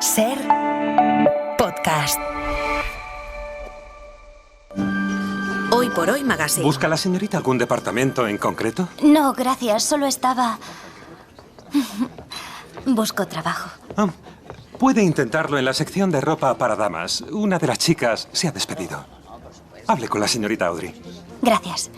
Ser podcast. Hoy por Hoy Magazine. ¿Busca la señorita algún departamento en concreto? No, gracias. Solo estaba... Busco trabajo. Puede intentarlo en la sección de ropa para damas. Una de las chicas se ha despedido. Hable con la señorita Audrey. Gracias.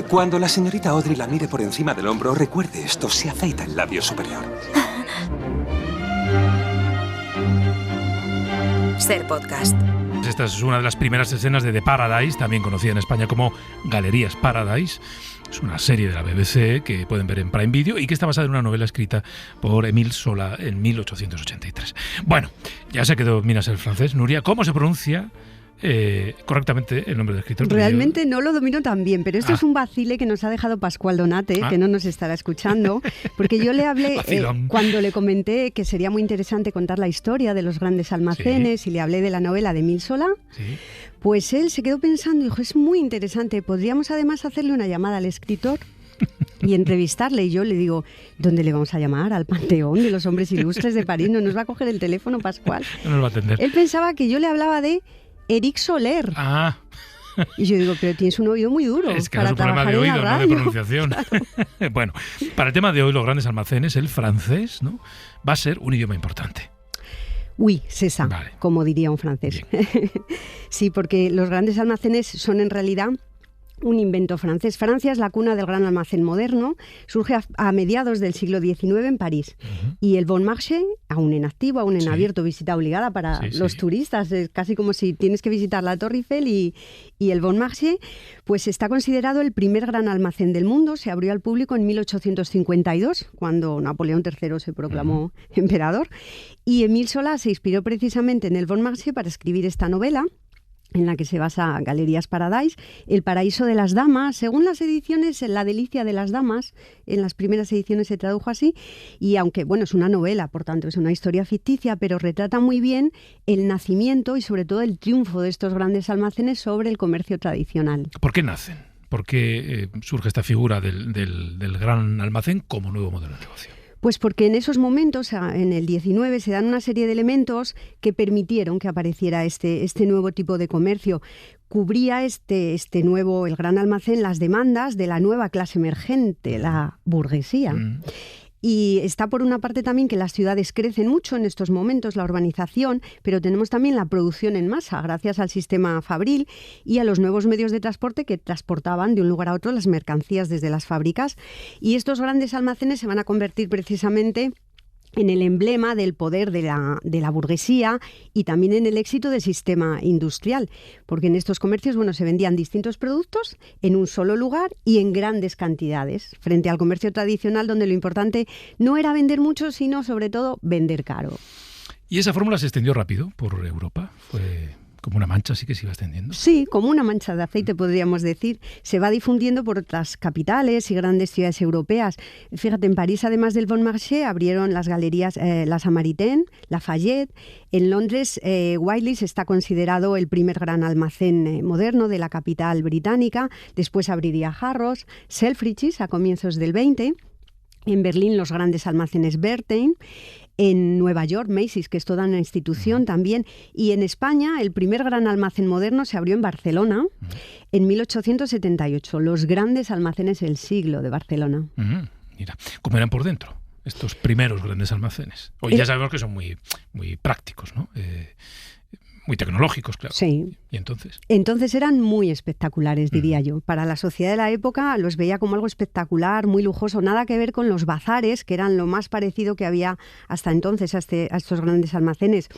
Cuando la señorita Audrey la mire por encima del hombro, recuerde esto, se afeita el labio superior. Ser podcast. Esta es una de las primeras escenas de The Paradise, también conocida en España como Galerías Paradise. Es una serie de la BBC que pueden ver en Prime Video y que está basada en una novela escrita por Émile Zola en 1883. Bueno, ya sé que dominas el francés. Nuria, ¿cómo se pronuncia correctamente el nombre del escritor? Realmente no lo domino tan bien, pero esto es un vacile que nos ha dejado Pascual Donate, que no nos estará escuchando, porque yo le hablé, cuando le comenté que sería muy interesante contar la historia de los grandes almacenes, y le hablé de la novela de Émile Zola, pues él se quedó pensando y dijo, es muy interesante, podríamos además hacerle una llamada al escritor y entrevistarle. Y yo le digo, ¿dónde le vamos a llamar? ¿Al Panteón de los Hombres Ilustres de París? ¿No nos va a coger el teléfono, Pascual? No nos va a atender. Él pensaba que yo le hablaba de Éric Soler. Y yo digo, pero tienes un oído muy duro. Es que para es un problema de oído, no de pronunciación. Claro. Bueno, para el tema de hoy, los grandes almacenes, el francés, ¿no?, va a ser un idioma importante. Oui, c'est ça, vale, como diría un francés. Sí, porque los grandes almacenes son en realidad un invento francés. Francia es la cuna del gran almacén moderno, surge a mediados del siglo XIX en París. Y el Bon Marché, aún en activo, aún en abierto, visita obligada para los turistas, es casi como si tienes que visitar la Torre Eiffel y el Bon Marché, pues está considerado el primer gran almacén del mundo. Se abrió al público en 1852, cuando Napoleón III se proclamó emperador. Y Émile Zola se inspiró precisamente en el Bon Marché para escribir esta novela, en la que se basa Galerías Paradise, El paraíso de las damas. Según las ediciones, La delicia de las damas, en las primeras ediciones se tradujo así, y aunque, bueno, es una novela, por tanto es una historia ficticia, pero retrata muy bien el nacimiento y sobre todo el triunfo de estos grandes almacenes sobre el comercio tradicional. ¿Por qué nacen? ¿Por qué surge esta figura del gran almacén como nuevo modelo de negocio? Pues porque en esos momentos, en el 19, se dan una serie de elementos que permitieron que apareciera este nuevo tipo de comercio. Cubría este nuevo, el gran almacén, las demandas de la nueva clase emergente, la burguesía. Y está por una parte también que las ciudades crecen mucho en estos momentos, la urbanización, pero tenemos también la producción en masa, gracias al sistema fabril y a los nuevos medios de transporte que transportaban de un lugar a otro las mercancías desde las fábricas. Y estos grandes almacenes se van a convertir precisamente en el emblema del poder de la burguesía y también en el éxito del sistema industrial, porque en estos comercios, bueno, se vendían distintos productos en un solo lugar y en grandes cantidades, frente al comercio tradicional, donde lo importante no era vender mucho, sino sobre todo vender caro. ¿Y esa fórmula se extendió rápido por Europa? ¿Fue como una mancha así que se iba extendiendo? Sí, como una mancha de aceite, podríamos decir. Se va difundiendo por otras capitales y grandes ciudades europeas. Fíjate, en París, además del Bon Marché, abrieron las galerías La Samaritaine, Lafayette. En Londres, Whiteley's está considerado el primer gran almacén moderno de la capital británica. Después abriría Harrods, Selfridges a comienzos del 20. En Berlín, los grandes almacenes Bertheim. En Nueva York, Macy's, que es toda una institución también. Y en España, el primer gran almacén moderno se abrió en Barcelona en 1878. Los grandes almacenes del siglo de Barcelona. Mira, ¿cómo eran por dentro estos primeros grandes almacenes? Hoy ya sabemos que son muy prácticos, ¿no? Muy tecnológicos, claro. Sí. ¿Y entonces? Entonces eran muy espectaculares, diría yo. Para la sociedad de la época los veía como algo espectacular, muy lujoso, nada que ver con los bazares, que eran lo más parecido que había hasta entonces a estos grandes almacenes.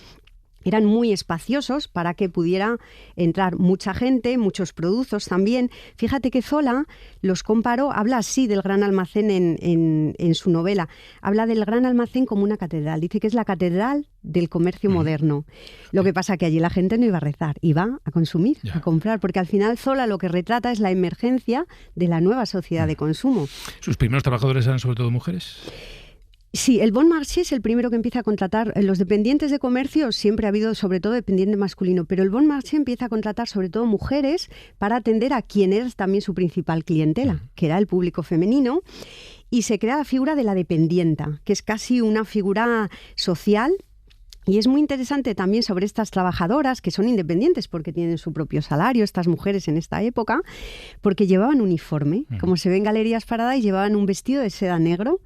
Eran muy espaciosos para que pudiera entrar mucha gente, muchos productos también. Fíjate que Zola los comparó, habla así del gran almacén en su novela. Habla del gran almacén como una catedral. Dice que es la catedral del comercio moderno. Lo que pasa que allí la gente no iba a rezar, iba a consumir, a comprar, porque al final Zola lo que retrata es la emergencia de la nueva sociedad de consumo. ¿Sus primeros trabajadores eran sobre todo mujeres? Sí, el Bon Marché es el primero que empieza a contratar. Los dependientes de comercio siempre ha habido sobre todo dependiente masculino, pero el Bon Marché empieza a contratar sobre todo mujeres para atender a quien era también su principal clientela, que era el público femenino. y se crea la figura de la dependienta, que es casi una figura social. Y es muy interesante también sobre estas trabajadoras que son independientes porque tienen su propio salario, estas mujeres en esta época, porque llevaban uniforme. Como se ve en Galerías Paradise, llevaban un vestido de seda negro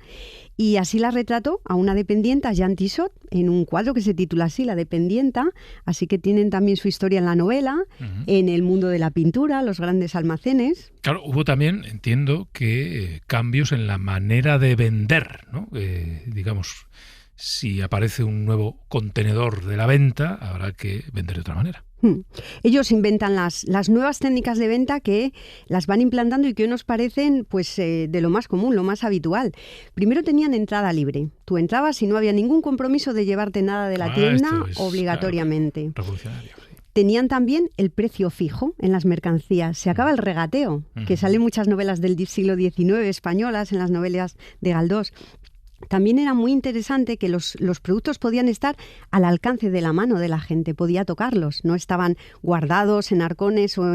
y así la retrató a una dependienta, Jean Tissot, en un cuadro que se titula así, La dependienta. Así que tienen también su historia en la novela, en el mundo de la pintura, los grandes almacenes. Claro, hubo también, entiendo, que cambios en la manera de vender, ¿no? Digamos, si aparece un nuevo contenedor de la venta, habrá que vender de otra manera. Ellos inventan las nuevas técnicas de venta que las van implantando y que hoy nos parecen pues, de lo más común, lo más habitual. Primero tenían entrada libre. Tú entrabas y no había ningún compromiso de llevarte nada de la tienda obligatoriamente. Claro, revolucionario, sí. Tenían también el precio fijo en las mercancías. Se acaba el regateo, que sale en muchas novelas del siglo XIX españolas, en las novelas de Galdós. También era muy interesante que los productos podían estar al alcance de la mano de la gente, podía tocarlos, no estaban guardados en arcones o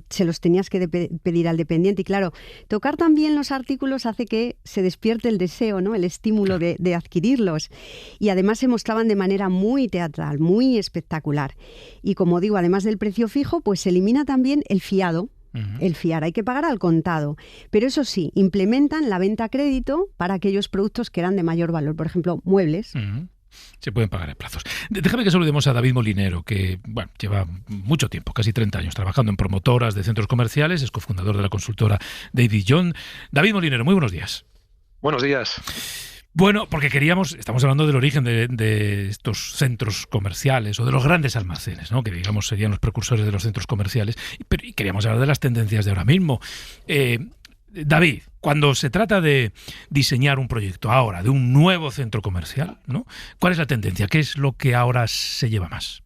se los tenías que pedir al dependiente. Y claro, tocar también los artículos hace que se despierte el deseo, ¿no? El estímulo de adquirirlos. Y además se mostraban de manera muy teatral, muy espectacular. Y como digo, además del precio fijo, pues se elimina también el fiado. El fiar, hay que pagar al contado. Pero eso sí, implementan la venta a crédito para aquellos productos que eran de mayor valor, por ejemplo, muebles. Se pueden pagar en plazos. Déjame que saludemos a David Molinero, que lleva mucho tiempo, casi 30 años, trabajando en promotoras de centros comerciales, es cofundador de la consultora David John. David Molinero, muy buenos días. Buenos días. Bueno, porque estamos hablando del origen de estos centros comerciales o de los grandes almacenes, ¿no? Que digamos serían los precursores de los centros comerciales, y queríamos hablar de las tendencias de ahora mismo. David, cuando se trata de diseñar un proyecto ahora, de un nuevo centro comercial, ¿no? ¿Cuál es la tendencia? ¿Qué es lo que ahora se lleva más?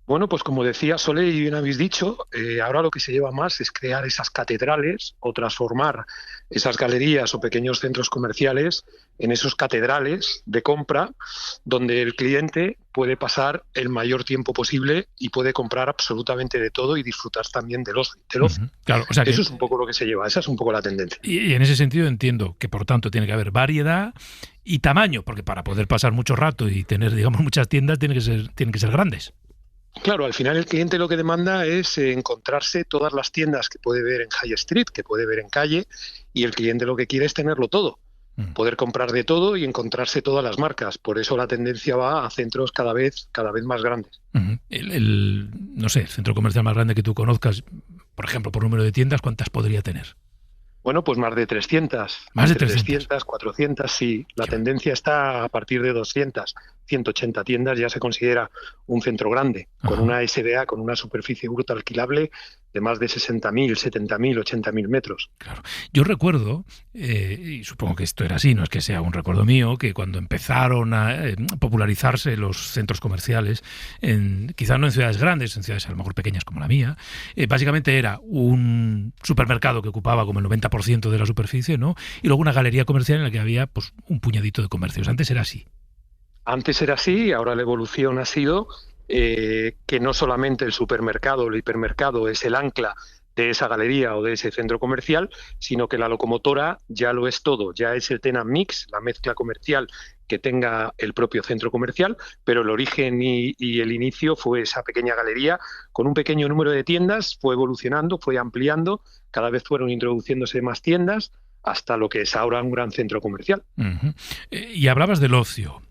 Bueno, pues como decía Sole y bien habéis dicho, ahora lo que se lleva más es crear esas catedrales o transformar esas galerías o pequeños centros comerciales en esos catedrales de compra donde el cliente puede pasar el mayor tiempo posible y puede comprar absolutamente de todo y disfrutar también del ocio. Claro, o sea que eso es un poco lo que se lleva, esa es un poco la tendencia. Y en ese sentido entiendo que por tanto tiene que haber variedad y tamaño, porque para poder pasar mucho rato y tener, digamos, muchas tiendas tienen que ser grandes. Claro, al final el cliente lo que demanda es encontrarse todas las tiendas que puede ver en High Street, que puede ver en calle, y el cliente lo que quiere es tenerlo todo, poder comprar de todo y encontrarse todas las marcas. Por eso la tendencia va a centros cada vez más grandes. No sé, el centro comercial más grande que tú conozcas, por ejemplo, por número de tiendas, ¿cuántas podría tener? Bueno, pues más de 300. Más de 300, 400, sí. La tendencia está a partir de 200. 180 tiendas ya se considera un centro grande, con una SBA, con una superficie bruta alquilable de más de 60.000, 70.000, 80.000 metros. Claro. Yo recuerdo, y supongo que esto era así, no es que sea un recuerdo mío, que cuando empezaron a popularizarse los centros comerciales, quizás no en ciudades grandes, en ciudades a lo mejor pequeñas como la mía, básicamente era un supermercado que ocupaba como el 90% de la superficie, ¿no? Y luego una galería comercial en la que había pues un puñadito de comercios. Antes era así. Antes era así, ahora la evolución ha sido que no solamente el supermercado o el hipermercado es el ancla de esa galería o de ese centro comercial, sino que la locomotora ya lo es todo, ya es el tenant mix, la mezcla comercial que tenga el propio centro comercial, pero el origen y el inicio fue esa pequeña galería con un pequeño número de tiendas, fue evolucionando, fue ampliando, cada vez fueron introduciéndose más tiendas hasta lo que es ahora un gran centro comercial. Y hablabas del ocio.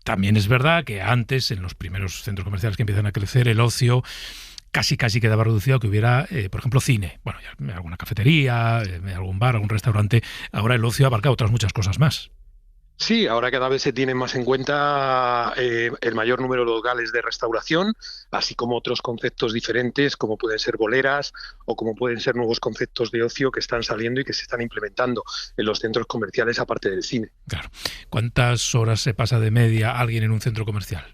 También es verdad que antes, en los primeros centros comerciales que empiezan a crecer, el ocio casi quedaba reducido a que hubiera, por ejemplo, cine. Bueno, ya alguna cafetería, algún bar, algún restaurante. Ahora el ocio abarca otras muchas cosas más. Sí, ahora cada vez se tiene más en cuenta el mayor número de locales de restauración, así como otros conceptos diferentes, como pueden ser boleras o como pueden ser nuevos conceptos de ocio que están saliendo y que se están implementando en los centros comerciales aparte del cine. Claro. ¿Cuántas horas se pasa de media alguien en un centro comercial?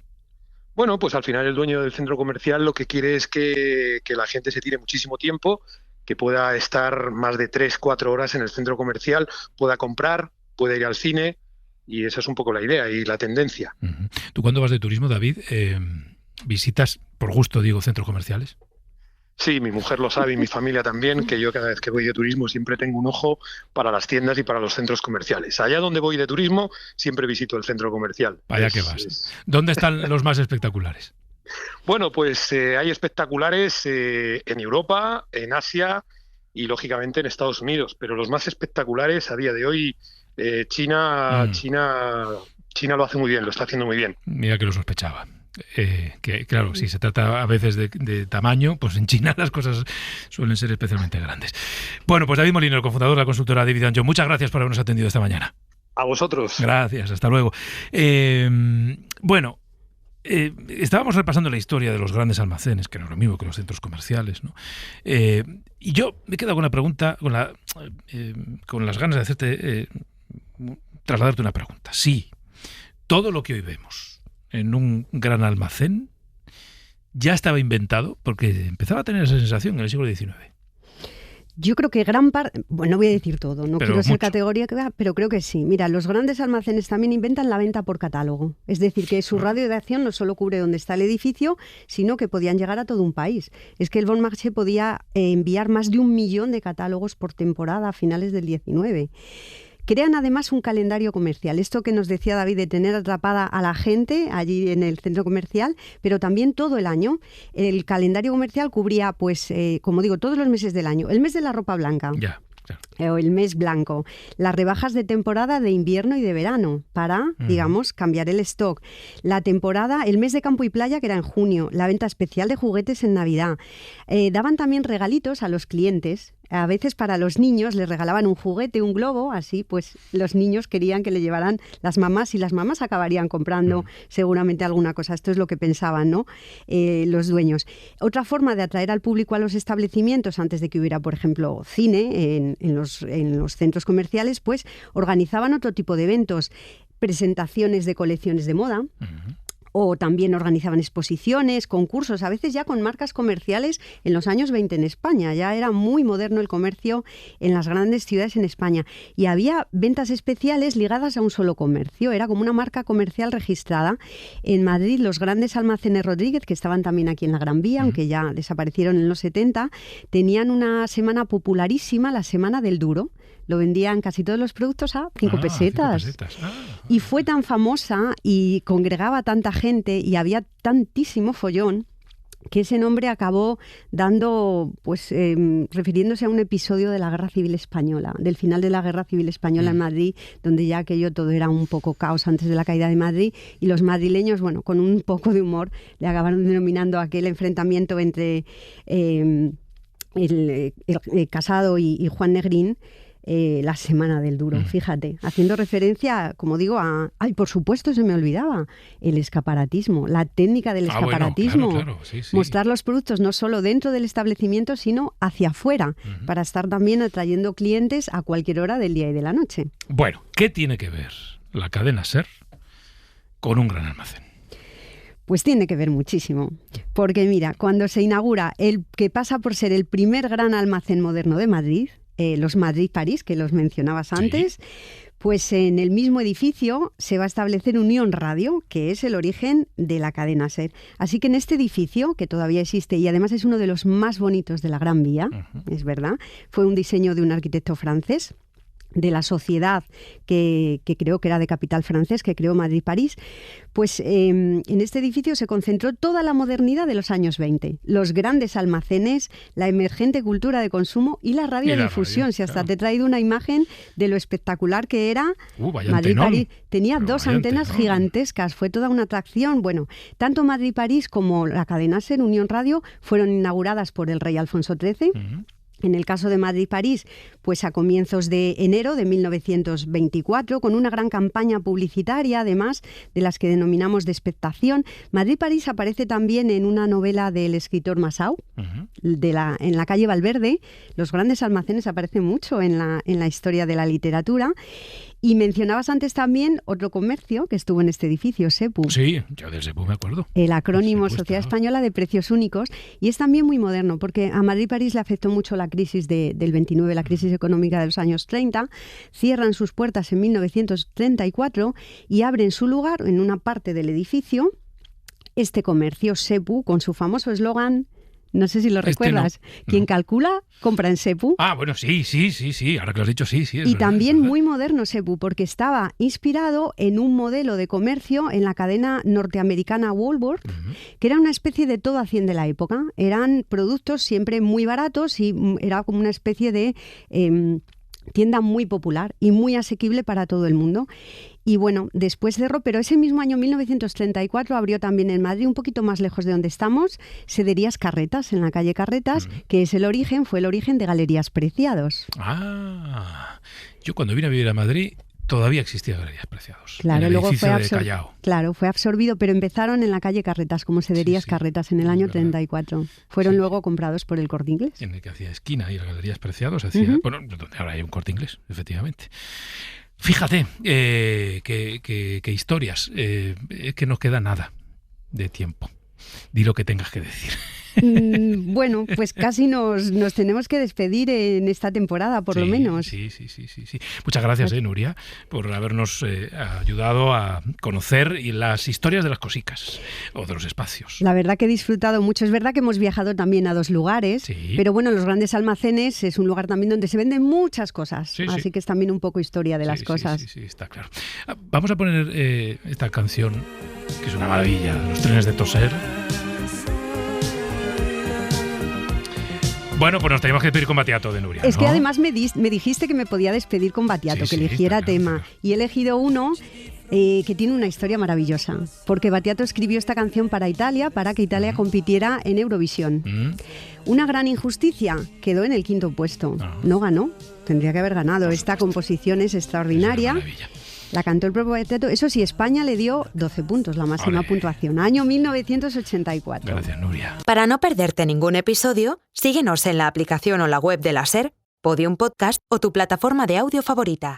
Bueno, pues al final el dueño del centro comercial lo que quiere es que la gente se tire muchísimo tiempo, que pueda estar más de 3-4 horas en el centro comercial, pueda comprar, pueda ir al cine. Y esa es un poco la idea y la tendencia. ¿Tú cuando vas de turismo, David, visitas, por gusto digo, centros comerciales? Sí, mi mujer lo sabe y mi familia también, que yo cada vez que voy de turismo siempre tengo un ojo para las tiendas y para los centros comerciales. Allá donde voy de turismo siempre visito el centro comercial. Vaya que vas. ¿Dónde están los más espectaculares? Bueno, pues hay espectaculares en Europa, en Asia y lógicamente en Estados Unidos, pero los más espectaculares a día de hoy, China lo hace muy bien, lo está haciendo muy bien. Mira que lo sospechaba. Que claro, si se trata a veces de tamaño, pues en China las cosas suelen ser especialmente grandes. Bueno, pues David Molino, el cofundador de la consultora David & Jo, muchas gracias por habernos atendido esta mañana. A vosotros. Gracias, hasta luego. Estábamos repasando la historia de los grandes almacenes, que no es lo mismo que los centros comerciales, ¿no? Y yo me he quedado con la pregunta, con las ganas de hacerte, trasladarte una pregunta. Sí, todo lo que hoy vemos en un gran almacén ya estaba inventado, porque empezaba a tener esa sensación en el siglo XIX. Yo creo que gran parte, bueno, no voy a decir todo, no quiero ser categórica, pero creo que sí. Mira, los grandes almacenes también inventan la venta por catálogo. Es decir, que su radio de acción no solo cubre donde está el edificio, sino que podían llegar a todo un país. Es que el Bon Marché podía enviar más de 1 millón de catálogos por temporada a finales del XIX. Crean además un calendario comercial. Esto que nos decía David de tener atrapada a la gente allí en el centro comercial, pero también todo el año. El calendario comercial cubría, pues, como digo, todos los meses del año. El mes de la ropa blanca. Ya. O el mes blanco, las rebajas de temporada de invierno y de verano para, digamos, cambiar el stock. La temporada, el mes de campo y playa, que era en junio, la venta especial de juguetes en Navidad. Daban también regalitos a los clientes. A veces para los niños les regalaban un juguete, un globo, así pues los niños querían que le llevaran las mamás y las mamás acabarían comprando seguramente alguna cosa. Esto es lo que pensaban, ¿no? Los dueños. Otra forma de atraer al público a los establecimientos antes de que hubiera, por ejemplo, cine en los centros comerciales, pues organizaban otro tipo de eventos, presentaciones de colecciones de moda. O también organizaban exposiciones, concursos, a veces ya con marcas comerciales en los años 20 en España. Ya era muy moderno el comercio en las grandes ciudades en España. Y había ventas especiales ligadas a un solo comercio. Era como una marca comercial registrada. En Madrid, los grandes almacenes Rodríguez, que estaban también aquí en la Gran Vía, aunque ya desaparecieron en los 70, tenían una semana popularísima, la Semana del Duro. Lo vendían casi todos los productos a 5 pesetas. 5 pesetas. Y fue tan famosa y congregaba tanta gente y había tantísimo follón que ese nombre acabó dando, pues, refiriéndose a un episodio de la Guerra Civil Española, del final de la Guerra Civil Española en Madrid, donde ya aquello todo era un poco caos antes de la caída de Madrid, y los madrileños, bueno, con un poco de humor, le acabaron denominando aquel enfrentamiento entre Casado y Juan Negrín, la Semana del Duro, fíjate, haciendo referencia, como digo, por supuesto, se me olvidaba, el escaparatismo, la técnica del escaparatismo. Bueno, claro, sí. Mostrar los productos no solo dentro del establecimiento, sino hacia afuera, para estar también atrayendo clientes a cualquier hora del día y de la noche. Bueno, ¿qué tiene que ver la cadena SER con un gran almacén? Pues tiene que ver muchísimo, porque mira, cuando se inaugura el que pasa por ser el primer gran almacén moderno de Madrid, los Madrid-París, que los mencionabas antes, pues en el mismo edificio se va a establecer Unión Radio, que es el origen de la cadena SER. Así que en este edificio, que todavía existe y además es uno de los más bonitos de la Gran Vía, es verdad, fue un diseño de un arquitecto francés, de la sociedad que creo que era de capital francés, que creó Madrid-París, pues en este edificio se concentró toda la modernidad de los años 20. Los grandes almacenes, la emergente cultura de consumo y la radiodifusión. Si hasta te he traído una imagen de lo espectacular que era Madrid-París. Tenía dos antenas gigantescas, fue toda una atracción. Bueno, tanto Madrid-París como la cadena SER, Unión Radio, fueron inauguradas por el rey Alfonso XIII. En el caso de Madrid-París, pues a comienzos de enero de 1924, con una gran campaña publicitaria, además, de las que denominamos de expectación. Madrid-París aparece también en una novela del escritor Masao, en la calle Valverde. Los grandes almacenes aparecen mucho en la historia de la literatura. Y mencionabas antes también otro comercio que estuvo en este edificio, SEPU. Sí, yo del SEPU me acuerdo. El acrónimo Sociedad Española de Precios Únicos. Y es también muy moderno, porque a Madrid-París le afectó mucho la crisis del 29, la crisis económica de los años 30. Cierran sus puertas en 1934 y abren su lugar en una parte del edificio este comercio, SEPU, con su famoso eslogan: No sé si lo recuerdas. Quien no. calcula, compra en Sepu. Ah, bueno, sí. Ahora que lo has dicho, sí. Es Y verdad, también es verdad. muy moderno Sepu, porque estaba inspirado en un modelo de comercio en la cadena norteamericana Walmart, que era una especie de todo a 100 de la época. Eran productos siempre muy baratos y era como una especie de tienda muy popular y muy asequible para todo el mundo. Y bueno, después cerró, pero ese mismo año, 1934, abrió también en Madrid, un poquito más lejos de donde estamos, Sederías Carretas, en la calle Carretas, que fue el origen de Galerías Preciados. Ah, yo cuando vine a vivir a Madrid todavía existía Galerías Preciados. Claro, en el luego edificio fue de Callao. Claro, fue absorbido, pero empezaron en la calle Carretas, como Sederías Carretas, en el año 34. Fueron luego comprados por el Corte Inglés. En el que hacía esquina y las Galerías Preciados hacía, bueno, donde ahora hay un Corte Inglés, efectivamente. Fíjate, qué historias, que no queda nada de tiempo. Di lo que tengas que decir. Bueno, pues casi nos tenemos que despedir en esta temporada, por lo menos. Sí. Muchas gracias, Nuria, por habernos ayudado a conocer las historias de las cosicas o de los espacios. La verdad que he disfrutado mucho. Es verdad que hemos viajado también a 2 lugares, pero bueno, los grandes almacenes es un lugar también donde se venden muchas cosas. Así que es también un poco historia de las cosas. Sí, está claro. Vamos a poner esta canción, que es una maravilla, Los trenes de Toser. Bueno, pues nos teníamos que despedir con Battiato de Nuria. Es ¿no? que además me dijiste que me podía despedir con Battiato, que eligiera tema. Claro. Y he elegido uno que tiene una historia maravillosa, porque Battiato escribió esta canción para Italia, para que Italia compitiera en Eurovisión. Una gran injusticia, quedó en el 5º puesto. No ganó, tendría que haber ganado. Esta composición es extraordinaria. La cantó el propio Battiato. Eso sí, España le dio 12 puntos, la máxima puntuación. Año 1984. Gracias, Nuria. Para no perderte ningún episodio, síguenos en la aplicación o la web de la SER, Podium Podcast o tu plataforma de audio favorita.